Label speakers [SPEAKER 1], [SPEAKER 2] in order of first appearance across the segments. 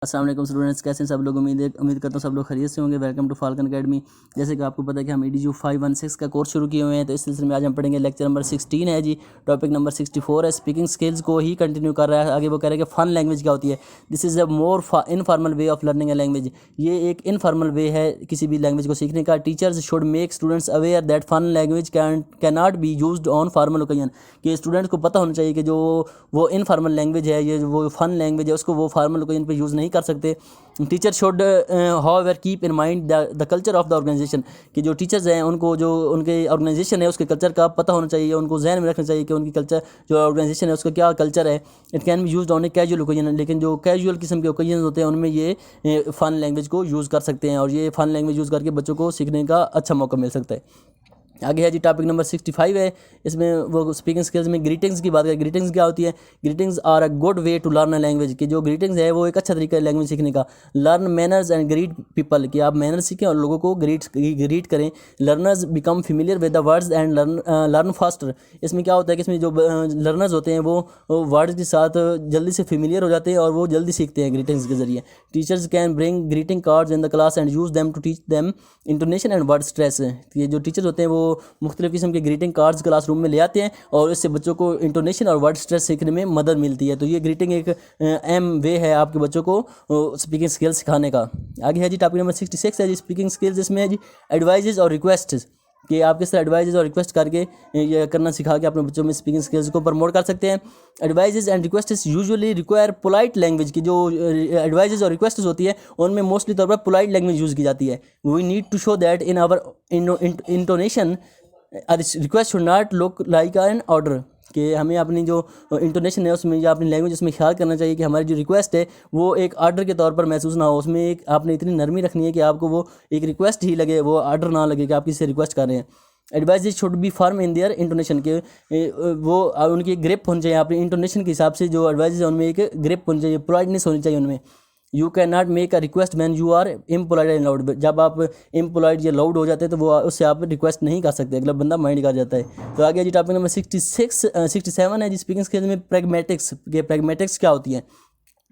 [SPEAKER 1] अस्सलाम वालेकुम स्टूडेंट्स, कैसे हैं सब लोग। उम्मीद करता हूँ सब लोग खैरियत से होंगे। Welcome to Falcon Academy. जैसे कि आपको पता है कि हम EDU 516 का कोर्स शुरू किए हुए हैं, तो इस सिलसिले में आज हम पढ़ेंगे लेक्चर नंबर 16 है जी। टॉपिक नंबर 64 है, स्पीकिंग स्किल्स को ही कंटिन्यू कर रहा है। आगे वो कह रहे हैं कि फ़न लैंग्वेज क्या होती है। This is a more informal way of learning a language. ये एक इनफॉर्मल वे है किसी भी लैंग्वेज को सीखने का। Teachers should make students aware that fun language can not be used on formal occasion. कि स्टूडेंट्स को पता होना चाहिए कि जो वो इनफॉर्मल लैंग्वेज है, ये वो फन लैंग्वेज है, उसको वो फॉर्मल ओकेजन पे यूज़ नहीं कर सकते। Teacher should however keep in mind the culture of the organisation. कि जो टीचर्स हैं उनको जो उनके ऑर्गेनाइजेशन है उसके कल्चर का पता होना चाहिए, उनको जहन में रखना चाहिए कि उनकी कल्चर जो ऑर्गेनाइजेशन है उसका क्या कल्चर है। It can be used on a casual occasion, लेकिन जो कैजुअल किस्म के ओकेजन होते हैं उनमें ये फ़न लैंग्वेज को यूज़ कर सकते हैं, और ये फ़न लैंग्वेज यूज़ करके बच्चों को सीखने का अच्छा मौका मिल सकता है। आगे है जी टॉपिक नंबर 65 है। इसमें वो स्पीकिंग स्किल्स में ग्रीटिंग्स की बात करें। ग्रीटिंग्स क्या होती है? Greetings are a good way to learn a language. कि जो ग्रीटिंग्स है वो एक अच्छा तरीका है लैंग्वेज सीखने का। Learn manners and greet people, कि आप मैनर्स सीखें और लोगों को ग्रीट करें। Learners become familiar with the words and learn faster. इसमें क्या होता है कि इसमें जो लर्नर्स होते हैं वो वर्ड्स के साथ जल्दी से फेमिलियर हो जाते हैं और वो जल्दी सीखते हैं ग्रीटिंग्स के जरिए। Teachers can bring greeting cards in the class and use them to teach them intonation and word stress. ये जो टीचर्स होते हैं वो मुख्तलिफ़ किस्म के ग्रीटिंग कार्ड्स क्लासरूम में ले आते हैं और इससे बच्चों को इंटोनेशन और वर्ड स्ट्रेस सीखने में मदद मिलती है। तो ये ग्रीटिंग एक अहम वे है आपके बच्चों को स्पीकिंग स्किल्स सिखाने का। आगे है जी टॉपिक नंबर 66 है जी स्पीकिंग स्किल्स। इसमें है जी एडवाइजेज और रिक्वेस्ट, कि आप किस तरह एडवाइजेज और रिक्वेस्ट करके ये करना सिखा के अपने बच्चों में स्पीकिंग स्किल्स को प्रमोट कर सकते हैं। Advises and requests usually require polite language. की जो एडवाइजेज और रिक्वेस्ट्स होती है उनमें मोस्टली तौर पर पोलाइट लैंग्वेज यूज़ की जाती है। We need to show that in our intonation request should not look like an order. कि हमें अपनी जो इंटोनेशन है उसमें या अपनी लैंग्वेज उसमें ख्याल करना चाहिए कि हमारी जो रिक्वेस्ट है वो एक आर्डर के तौर पर महसूस ना हो। उसमें एक आपने इतनी नरमी रखनी है कि आपको वो एक रिक्वेस्ट ही लगे, वो आर्डर ना लगे कि आप किसी से रिक्वेस्ट कर रहे हैं। Advises should be firm in their intonation, के वो उनकी एक ग्रिप होनी चाहिए अपनी इंटोनेशन के हिसाब से। जो एडवाइजेज है उनमें एक ग्रिप होनी चाहिए, पोलाइटनेस होनी चाहिए उनमें। You can not make a request when you are impolite and loud. जब आप इम्पोलाइट या लाउड हो जाते हैं तो वो उससे आप रिक्वेस्ट नहीं कर सकते, अगला बंदा माइंड कर जाता है। तो आगे जी टॉपिक नंबर 67 है जी स्पीकिंग स्किल्स में प्रैग्मेटिक्स। के प्रैग्मेटिक्स क्या होती है?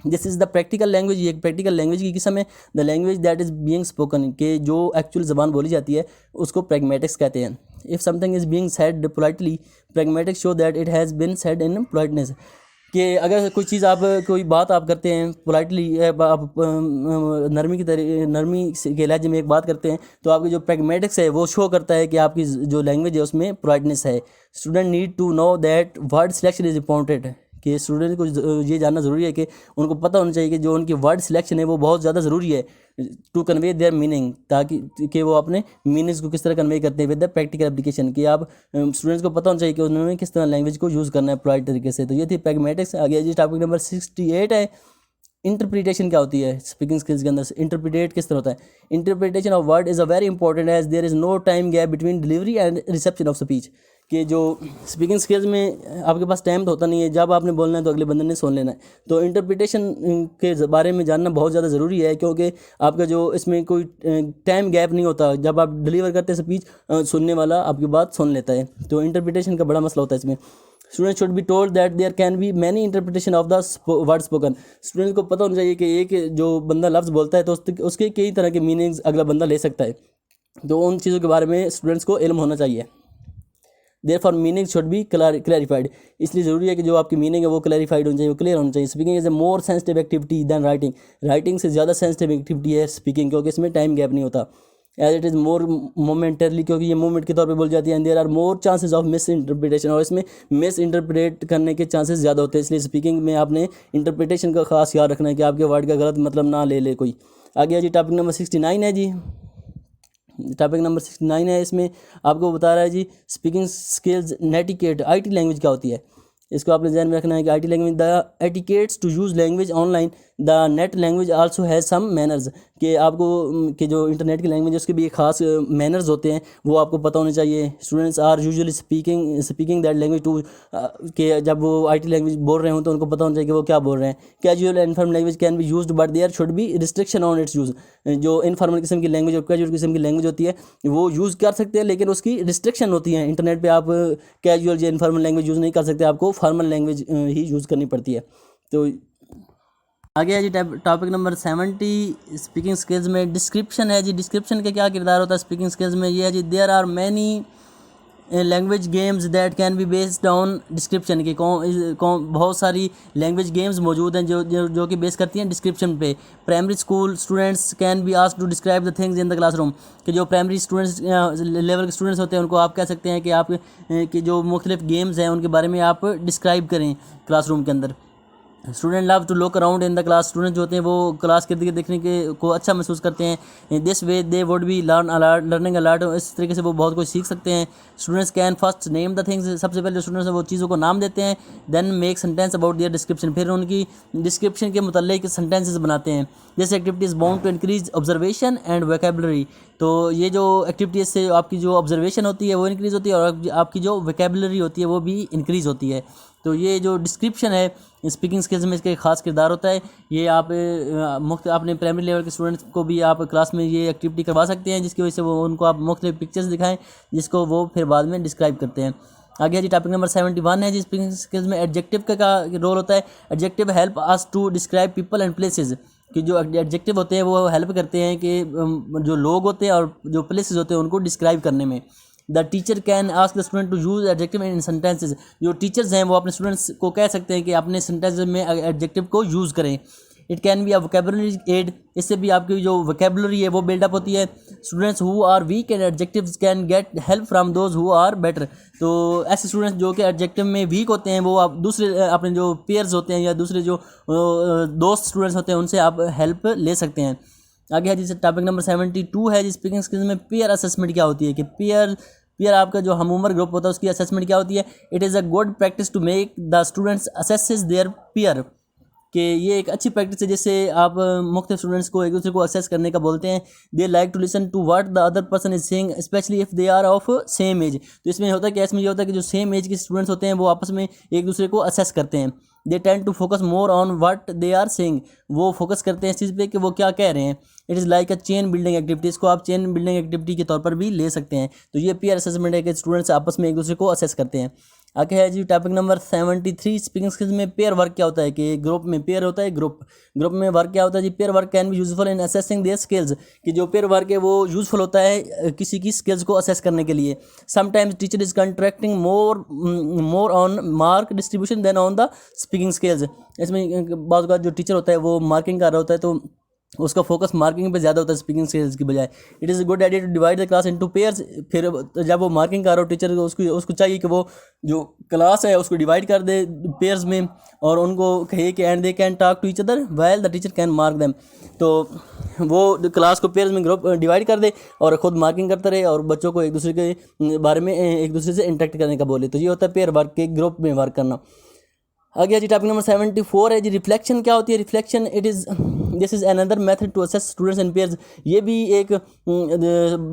[SPEAKER 1] This is the practical language. ये एक प्रैक्टिकल लैंग्वेज की किस्म है। The language that is being spoken, के जो एक्चुअल ज़बान बोली जाती है उसको प्रैग्मेटिक्स कहते हैं। If something is being said politely, pragmatics show that it has been said in politeness. कि अगर कोई चीज़ आप कोई बात आप करते हैं पोलाइटली, आप नरमी के लहजे में एक बात करते हैं तो आपकी जो प्रैग्मेटिक्स है वो शो करता है कि आपकी जो लैंग्वेज है उसमें पोलाइटनेस है। Student need to know that word selection is important. कि स्टूडेंट को ये जानना ज़रूरी है कि उनको पता होना चाहिए कि जो उनकी वर्ड सिलेक्शन है वो बहुत ज़्यादा ज़रूरी है टू कन्वे देयर मीनिंग, ताकि कि वो अपने मीनिंग्स को किस तरह कन्वे करते हैं विद द प्रैक्टिकल एप्लीकेशन। कि आप स्टूडेंट्स को पता होना चाहिए कि उन्होंने किस तरह लैंग्वेज को यूज़ करना है पोलाइट तरीके से। तो ये थी प्रैग्मेटिक्स। आगे जी टॉपिक नंबर 68 है, इंटरप्रिटेशन क्या होती है स्पीकिंग स्किल्स के अंदर। इंटरप्रिटेट किस तरह होता है? Interpretation of word is a very important as there is no time gap between delivery and reception of speech. कि जो स्पीकिंग स्किल्स में आपके पास टाइम तो होता नहीं है, जब आपने बोलना है तो अगले बंदे ने सुन लेना है। तो इंटरप्रिटेशन के बारे में जानना बहुत ज़्यादा ज़रूरी है, क्योंकि आपका जो इसमें कोई टाइम गैप नहीं होता। जब आप डिलीवर करते हैं स्पीच, सुनने वाला आपकी बात सुन लेता है। तो इंटरप्रिटेशन का बड़ा मसला होता है इसमें। Student should be told that there can be many interpretation of the word spoken. Student को पता होना चाहिए कि एक जो बंदा लफ्ज़ बोलता है तो उसके कई तरह के मीनिंग्स अगला बंदा ले सकता है। तो उन चीज़ों के बारे में स्टूडेंट्स को इल्म होना चाहिए। Therefore meaning should be clarified. इसलिए ज़रूरी है कि जो आपकी मीनिंग है वो क्लैरिफाइड होनी चाहिए, वो क्लियर होनी चाहिए। Speaking is a more sensitive activity than writing. Writing से ज़्यादा सेंसिटिव एक्टिविटी है स्पीकिंग, क्योंकि इसमें टाइम गैप नहीं होता। As it is more momentarily, क्योंकि ये मोमेंट के तौर पे बोल जाती है। And there are more chances of misinterpretation, और इसमें मिस इंटरप्रेट करने के चांसेस ज़्यादा होते हैं। इसलिए स्पीकिंग में आपने इंटरप्रिटेशन का खास ख्याल रखना है कि आपके वर्ड का गलत मतलब ना ले ले कोई। आगे जी टॉपिक नंबर 69 है जी। टॉपिक नंबर 69 है, इसमें आपको बता रहा है जी स्पीकिंग स्किल्स नेटिकेट। IT लैंग्वेज क्या होती है? इसको आपने ध्यान में रखना है कि IT language the etiquettes to use language online the net language also has some manners. कि आपको कि जो इंटरनेट की लैंग्वेज है उसके भी एक खास मैनर्स होते हैं, वो आपको पता होने चाहिए। Students are usually speaking that language too, कि जब वो IT लैंग्वेज बोल रहे हो तो उनको पता होना चाहिए कि वो क्या बोल रहे हैं। Casual and informal language can be used but there should be restriction on its use. जो इनफॉर्मल किस्म की लैंग्वेज और कैजुअल किस्म की लैंग्वेज होती है वो यूज़ कर सकते हैं, लेकिन उसकी रिस्ट्रिक्शन होती है। इंटरनेट पर आप कैजुअल या इनफॉर्मल लैंग्वेज यूज़ नहीं कर सकते, आपको फॉर्मल लैंग्वेज ही यूज़ करनी पड़ती है। तो आगे है जी टॉपिक नंबर 70 स्पीकिंग स्किल्स में डिस्क्रिप्शन है जी। डिस्क्रिप्शन का क्या किरदार होता है स्पीकिंग स्किल्स में, ये है जी there are many language games that can be based on description की। बहुत सारी लैंग्वेज गेम्स मौजूद हैं जो कि बेस करती हैं डिस्क्रिप्शन पे। Primary school students can be asked to describe the things in the classroom, कि जो प्राइमरी स्टूडेंट्स लेवल के स्टूडेंट्स होते हैं उनको आप कह सकते हैं कि आप कि जो मुख्तलिफ गेम्स हैं उनके बारे में आप डिस्क्राइब करें क्लासरूम के अंदर। Student love to look around in the class, student जो होते हैं वो क्लास के इर्द गिर्द देखने के को अच्छा महसूस करते हैं। This way they would be learning alert, इस तरीके से वो बहुत कुछ सीख सकते हैं। Students can first name the things, सबसे पहले जो स्टूडेंट्स हैं वो चीज़ों को नाम देते हैं। Then make sentence about their description, फिर उनकी डिस्क्रिप्शन के मुतल्लिक सेंटेंसेस बनाते हैं। This activity is bound to increase observation and vocabulary, तो ये जो एक्टिविटीज से आपकी जो ऑब्जर्वेशन होती है वो इंक्रीज़ होती है और आपकी जो वोकेबलरी होती है वो भी इंक्रीज़ होती है। तो ये जो डिस्क्रिप्शन है स्पीकिंग स्किल्स में इसका एक ख़ास किरदार होता है। ये आप अपने प्राइमरी लेवल के स्टूडेंट्स को भी आप क्लास में ये एक्टिविटी करवा सकते हैं, जिसकी वजह से वो उनको आप मुख्तलिफ पिक्चर्स दिखाएं जिसको वो फिर बाद में डिस्क्राइब करते हैं। आगे है जी टॉपिक नंबर 71 है जी स्पीकिंग स्किल्स में एडजेक्टिव का रोल होता है। Adjective help us to describe people and places, कि जो एडजेक्टिव होते हैं वो हेल्प करते हैं कि जो लोग होते हैं और जो प्लेसेस होते हैं उनको डिस्क्राइब करने में। The teacher can ask the student to use adjective in sentences, जो टीचर्स हैं वो अपने स्टूडेंट्स को कह सकते हैं कि अपने सेंटेंस में एडजेक्टिव को यूज़ करें। It can be a vocabulary aid, इससे भी आपकी जो वोकेबलरी है वो बिल्डअप होती है। Students who are weak and adjectives can get help from those who are better, तो ऐसे स्टूडेंट्स जो कि एडजेक्टिव में वीक होते हैं वो आप दूसरे अपने जो पेयर्स होते हैं या दूसरे जो दोस्त स्टूडेंट्स होते हैं उनसे आप हेल्प ले सकते हैं। आगे है जिससे टॉपिक नंबर 72 है जी स्पीकिंग स्किल्स में पेयर असेसमेंट क्या होती है, कि पेयर आपका जो हम उम्र ग्रुप होता है उसकी असेसमेंट क्या होती है। It is a good practice to make the students assesses their pair, कि ये एक अच्छी प्रैक्टिस है जिससे आप मुख्तलिफ स्टूडेंट्स को एक दूसरे को असेस करने का बोलते हैं। They like to listen to what the other person is saying specially if they are of same age, तो इसमें होता है कि इसमें ये होता है कि जो सेम एज के स्टूडेंट्स होते हैं वो आपस में एक दूसरे को असेस करते हैं। They tend to focus more on what they are saying, वो फोकस करते हैं इस चीज़ पे कि वो क्या कह रहे हैं। It is like a chain building activity, इसको आप चेन बिल्डिंग एक्टिविटी के तौर पर भी ले सकते हैं। तो ये पेयर असेसमेंट है कि स्टूडेंट्स आपस में एक दूसरे को असेस करते हैं। आगे है जी टॉपिक नंबर 73 स्पीकिंग स्किल्स में पेयर वर्क क्या होता है, कि ग्रुप में पेयर होता है, ग्रुप में वर्क क्या होता है जी। Pair work can be useful in assessing their skills, कि जो पेयर वर्क है वो यूजफुल होता है किसी की स्किल्स को असेस करने के लिए। Sometimes teacher is contracting more on mark distribution than on the speaking skills, इसमें बहुत बार जो टीचर होता है वो मार्किंग कर रहा होता है तो उसका फोकस मार्किंग पे ज़्यादा होता है स्पीकिंग स्किल्स की बजाय। It is good idea to divide the class into pairs, फिर जब वो मार्किंग कर रहा हो टीचर को उसको चाहिए कि वो जो क्लास है उसको डिवाइड कर दे पेयर्स में और उनको कहे कि and they can talk to each other while the teacher can mark them, तो वो क्लास को पेयर्स में ग्रुप डिवाइड कर दे और ख़ुद मार्किंग करता रहे और बच्चों को एक दूसरे के बारे में एक दूसरे से इंटरेक्ट करने का बोले। तो ये होता है पेयर वर्क के ग्रुप में वर्क करना। आगे जी टॉपिक नंबर 74 है जी रिफ्लेक्शन क्या होती है। Reflection this is another method to assess students and pairs, ये भी एक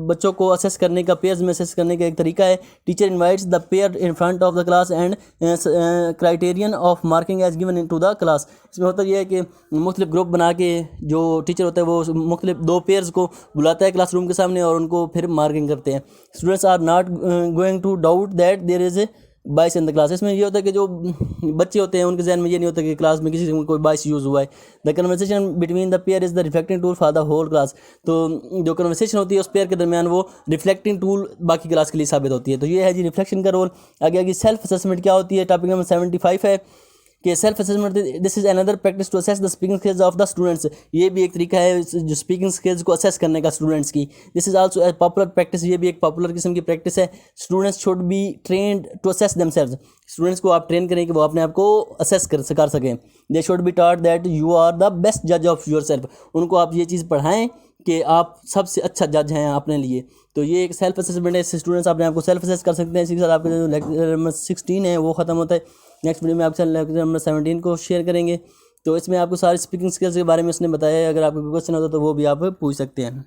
[SPEAKER 1] बच्चों को असेस करने का पेयर्स में असेस करने का एक तरीका है। Teacher invites the pair in front of the class and criterion of marking as given in to the class, इसमें होता यह है कि मुख्तलिफ ग्रुप बना के जो टीचर होता है वो मुख्तलिफ दो पेयर्स को बुलाता है क्लासरूम के सामने और उनको फिर मार्किंग करते हैं। Students are not going to doubt that there is a bias in the class, इसमें ये होता है कि जो बच्चे होते हैं उनके जहन में ये नहीं होता कि क्लास में किसी से कोई बाइस यूज़ हुआ है। The conversation between the pair is the reflecting tool for the whole class, तो जो कन्वर्सेशन होती है उस पेयर के दरमियान वो रिफ्लेक्टिंग टूल बाकी क्लास के लिए साबित होती है। तो ये है जी रिफ्लेक्शन का रोल। आगे सेल्फ असेसमेंट क्या होती है, टॉपिक नंबर 75 है कि self assessment this is another practice to assess the speaking skills of the students, ये भी एक तरीका है जो स्पीकिंग स्किल्स को असेस करने का स्टूडेंट्स की। This is also a popular practice, ये भी एक पॉपुलर किस्म की प्रैक्टिस है। Students should be trained to assess themselves, students को आप ट्रेन करें कि वो अपने आप को असेस कर सकें। They should be taught that you are the best जज ऑफ योर सेल्फ, उनको आप ये चीज़ पढ़ाएं कि आप सबसे अच्छा जज हैं अपने लिए। तो ये एक सेल्फ असेसमेंट है, इससे स्टूडेंट्स अपने आप को सेल्फ असेस कर सकते हैं। इसी के साथ आपका जो लेक्चर नंबर 16 है वो ख़त्म होता है। नेक्स्ट वीडियो में आपके साथ लेक्चर नंबर 17 को शेयर करेंगे। तो इसमें आपको सारी स्पीकिंग स्किल्स के बारे में उसने बताया है, अगर आपको कोई क्वेश्चन होता तो वो भी आप पूछ सकते हैं।